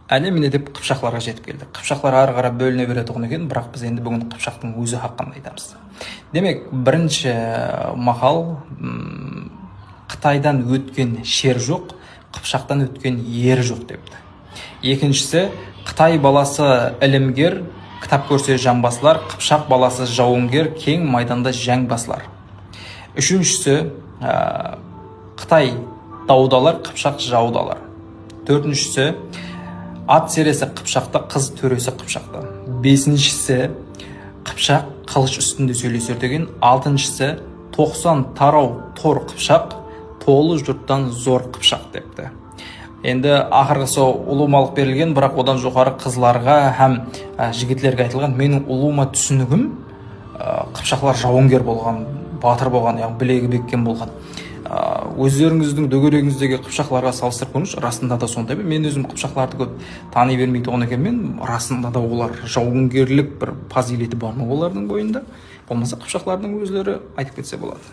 Әне міне деп қыпшақларға жетіп келдік. Қыпшақлар ары қарай бөліне беретұғын екен, бірақ біз енді бүгін Қыпшақтың өзі хақында айтамыз. Демек, бірінші мақал Қытайдан өткен шер жоқ, Қыпшақтан өткен ер жоқ депті. Екіншісі, Қытай баласы ілімгер, кітап көрсе жамбасылар, Қыпшақ баласы жауынгер, кең майданда жәң басылар. Үшіншісі, Қытай даудалар, Қыпшақ жаудалар. Төртіншісі, ат сересі Қыпшақта, қыз төресі Қыпшақта. Бесіншісі, Қыпшақ қылыш үстінде сөйлесер деген. Алтыншысы, 90 тарау тор Қыпшақ, толы жұрттан зор Қыпшақ депті. Енді ақырғысы ұлумалық берілген, бірақ одан жоғары қызларға һәм жігітлерге айтылған. Менің ұлума түсінігім Қыпшақлар жауынгер болған, батыр болған, яғни білегі беккен болған. Өздеріңіздің дөңгелегіңіздегі Қыпшақларға салыстырып көріңізші, расында да сондай. Мен өзім Қыпшақларды көп тани бермей тұғын екенмен, расында да олар жауынгерлік бір фазилеті бар ма олардың бойында? Болмаса Қыпшақлардың өздері айтып кетсе болады.